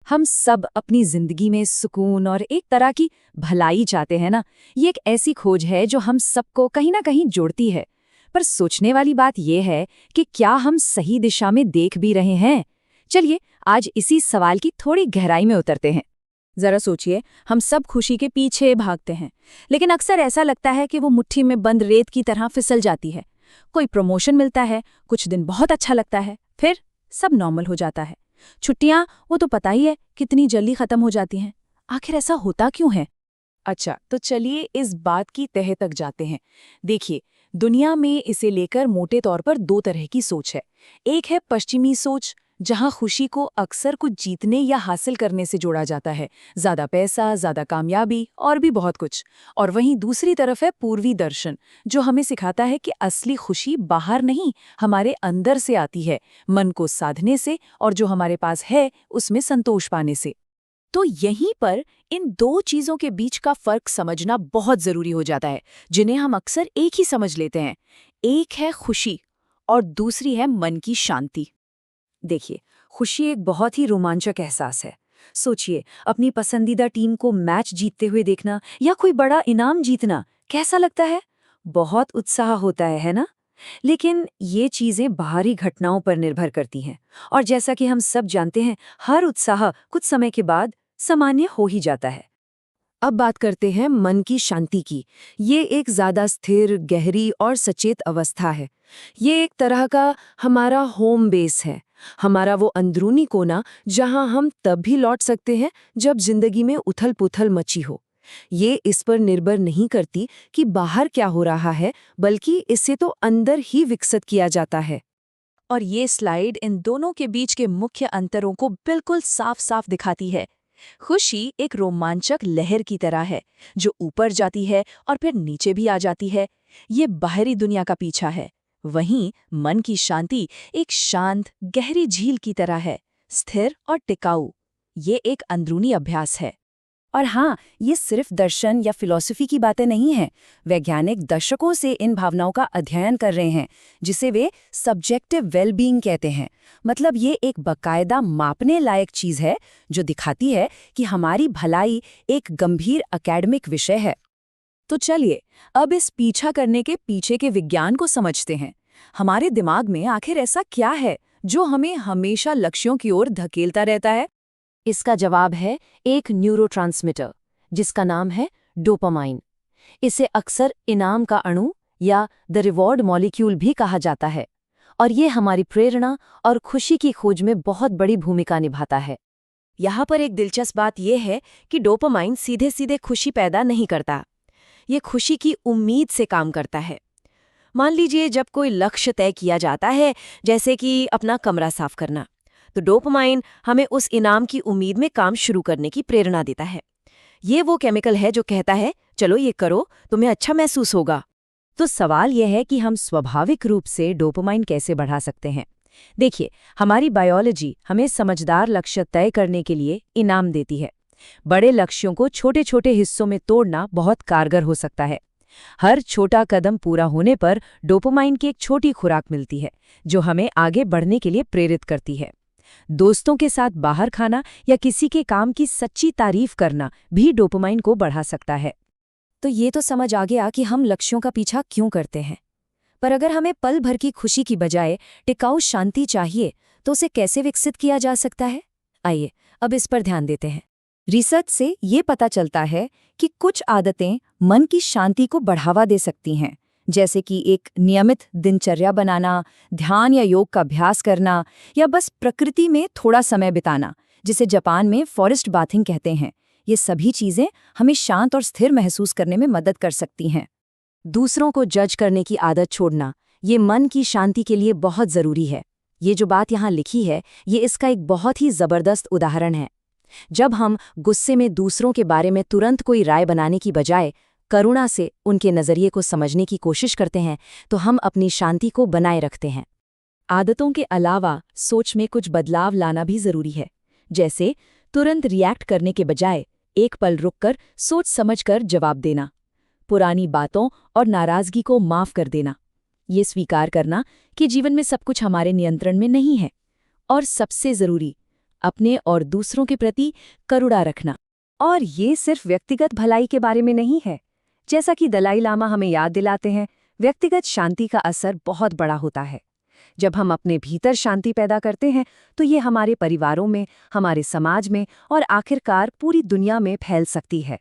हम सब अपनी जिंदगी में सुकून और एक तरह की भलाई चाहते हैं ना। ये एक ऐसी खोज है जो हम सबको कहीं ना कहीं जोड़ती है। पर सोचने वाली बात यह है कि क्या हम सही दिशा में देख भी रहे हैं। चलिए आज इसी सवाल की थोड़ी गहराई में उतरते हैं। जरा सोचिए, हम सब खुशी के पीछे भागते हैं, लेकिन अक्सर ऐसा लगता है कि वो मुट्ठी में बंद रेत की तरह फिसल जाती है। कोई प्रमोशन मिलता है, कुछ दिन बहुत अच्छा लगता है, फिर सब नॉर्मल हो जाता है। छुट्टियां, वो तो पता ही है कितनी जल्दी खत्म हो जाती हैं। आखिर ऐसा होता क्यों है? अच्छा, तो चलिए इस बात की तह तक जाते हैं। देखिए, दुनिया में इसे लेकर मोटे तौर पर दो तरह की सोच है। एक है पश्चिमी सोच, जहां खुशी को अक्सर कुछ जीतने या हासिल करने से जोड़ा जाता है, ज्यादा पैसा, ज्यादा कामयाबी और भी बहुत कुछ। और वहीं दूसरी तरफ है पूर्वी दर्शन, जो हमें सिखाता है कि असली खुशी बाहर नहीं, हमारे अंदर से आती है, मन को साधने से और जो हमारे पास है उसमें संतोष पाने से। तो यहीं पर इन दो चीजों के बीच का फर्क समझना बहुत जरूरी हो जाता है, जिन्हें हम अक्सर एक ही समझ लेते हैं। एक है खुशी और दूसरी है मन की शांति। देखिए, खुशी एक बहुत ही रोमांचक एहसास है। सोचिए, अपनी पसंदीदा टीम को मैच जीतते हुए देखना या कोई बड़ा इनाम जीतना कैसा लगता है? बहुत उत्साह होता है ना? लेकिन ये चीजें बाहरी घटनाओं पर निर्भर करती हैं, और जैसा कि हम सब जानते हैं, हर उत्साह कुछ समय के बाद सामान्य हो ही जाता है। अब बात करते हैं मन की शांति की। ये एक ज्यादा स्थिर, गहरी और सचेत अवस्था है। ये एक तरह का हमारा होम बेस है, हमारा वो अंदरूनी कोना जहां हम तब भी लौट सकते हैं जब जिंदगी में उथल-पुथल मची हो। ये इस पर निर्भर नहीं करती कि बाहर क्या हो रहा है, बल्कि इसे तो अंदर ही विकसित किया जाता है। और ये स्लाइड इन दोनों के बीच के मुख्य अंतरों को बिल्कुल साफ-साफ दिखाती है। खुशी एक रोमांचक लहर की तरह है, जो ऊपर जाती है और फिर नीचे भी आ जाती है। ये बाहरी दुनिया का पीछा है। वहीं मन की शांति एक शांत, गहरी झील की तरह है, स्थिर और टिकाऊ। ये एक अंदरूनी अभ्यास है। और हाँ, ये सिर्फ दर्शन या फिलॉसफी की बातें नहीं हैं। वैज्ञानिक दशकों से इन भावनाओं का अध्ययन कर रहे हैं, जिसे वे सब्जेक्टिव वेलबींग कहते हैं। मतलब ये एक बकायदा मापने लायक चीज़ है, जो दिखाती है कि हमारी भलाई एक गंभीर एकेडमिक विषय है। तो चलिए, अब इस पीछा करने के पीछे के विज्ञान को समझते हैं। हमारे दिमाग में आखिर ऐसा क्या है जो हमें हमेशा लक्ष्यों की ओर धकेलता रहता है? इसका जवाब है एक न्यूरोट्रांसमीटर, जिसका नाम है डोपामाइन। इसे अक्सर इनाम का अणु या द रिवॉर्ड मॉलिक्यूल भी कहा जाता है, और ये हमारी प्रेरणा और खुशी की खोज में बहुत बड़ी भूमिका निभाता है। यहाँ पर एक दिलचस्प बात यह है कि डोपामाइन सीधे सीधे खुशी पैदा नहीं करता। ये खुशी की उम्मीद से काम करता है। मान लीजिए, जब कोई लक्ष्य तय किया जाता है, जैसे कि अपना कमरा साफ करना, तो डोपामाइन हमें उस इनाम की उम्मीद में काम शुरू करने की प्रेरणा देता है। ये वो केमिकल है जो कहता है, चलो ये करो, तुम्हें अच्छा महसूस होगा। तो सवाल यह है कि हम स्वाभाविक रूप से डोपामाइन कैसे बढ़ा सकते हैं? देखिए, हमारी बायोलॉजी हमें समझदार लक्ष्य तय करने के लिए इनाम देती है। बड़े लक्ष्यों को छोटे छोटे हिस्सों में तोड़ना बहुत कारगर हो सकता है। हर छोटा कदम पूरा होने पर डोपामाइन की एक छोटी खुराक मिलती है, जो हमें आगे बढ़ने के लिए प्रेरित करती है। दोस्तों के साथ बाहर खाना या किसी के काम की सच्ची तारीफ करना भी डोपामाइन को बढ़ा सकता है। तो ये तो समझ आ गया कि हम लक्ष्यों का पीछा क्यों करते हैं। पर अगर हमें पल भर की खुशी की बजाय टिकाऊ शांति चाहिए, तो उसे कैसे विकसित किया जा सकता है? आइए अब इस पर ध्यान देते हैं। रिसर्च से ये पता चलता है कि कुछ आदतें मन की शांति को बढ़ावा दे सकती हैं, जैसे कि एक नियमित दिनचर्या बनाना, ध्यान या योग का अभ्यास करना, या बस प्रकृति में थोड़ा समय बिताना, जिसे जापान में फॉरेस्ट बाथिंग कहते हैं। ये सभी चीजें हमें शांत और स्थिर महसूस करने में मदद कर सकती हैं। दूसरों को जज करने की आदत छोड़ना, ये मन की शांति के लिए बहुत जरूरी है। ये जो बात यहाँ लिखी है, ये इसका एक बहुत ही जबरदस्त उदाहरण है। जब हम गुस्से में दूसरों के बारे में तुरंत कोई राय बनाने की बजाय करुणा से उनके नज़रिए को समझने की कोशिश करते हैं, तो हम अपनी शांति को बनाए रखते हैं। आदतों के अलावा सोच में कुछ बदलाव लाना भी जरूरी है, जैसे तुरंत रिएक्ट करने के बजाय एक पल रुककर सोच समझकर जवाब देना, पुरानी बातों और नाराजगी को माफ कर देना, ये स्वीकार करना कि जीवन में सब कुछ हमारे नियंत्रण में नहीं है। और सबसे जरूरी, अपने और दूसरों के प्रति करुणा रखना। और ये सिर्फ व्यक्तिगत भलाई के बारे में नहीं है। जैसा कि दलाई लामा हमें याद दिलाते हैं, व्यक्तिगत शांति का असर बहुत बड़ा होता है। जब हम अपने भीतर शांति पैदा करते हैं तो ये हमारे परिवारों में, हमारे समाज में और आखिरकार पूरी दुनिया में फैल सकती है।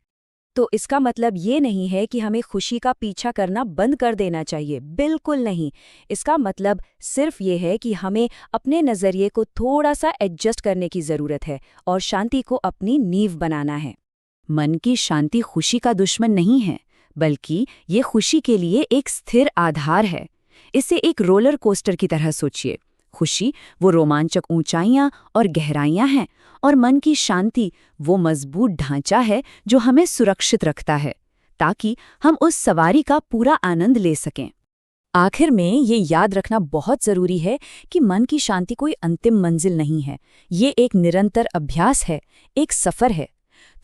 तो इसका मतलब ये नहीं है कि हमें खुशी का पीछा करना बंद कर देना चाहिए, बिल्कुल नहीं। इसका मतलब सिर्फ ये है कि हमें अपने नज़रिए को थोड़ा सा एडजस्ट करने की ज़रूरत है और शांति को अपनी नींव बनाना है। मन की शांति खुशी का दुश्मन नहीं है, बल्कि ये खुशी के लिए एक स्थिर आधार है। इसे एक रोलर कोस्टर की तरह सोचिए। खुशी वो रोमांचक ऊंचाइयां और गहराइयां हैं, और मन की शांति वो मजबूत ढांचा है जो हमें सुरक्षित रखता है, ताकि हम उस सवारी का पूरा आनंद ले सकें। आखिर में ये याद रखना बहुत ज़रूरी है कि मन की शांति कोई अंतिम मंजिल नहीं है। ये एक निरंतर अभ्यास है, एक सफ़र है।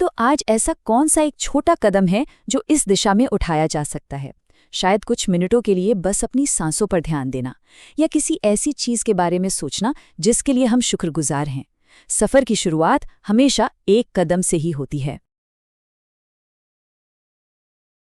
तो आज ऐसा कौन सा एक छोटा कदम है जो इस दिशा में उठाया जा सकता है? शायद कुछ मिनटों के लिए बस अपनी सांसों पर ध्यान देना, या किसी ऐसी चीज़ के बारे में सोचना जिसके लिए हम शुक्रगुजार हैं। सफ़र की शुरुआत हमेशा एक कदम से ही होती है।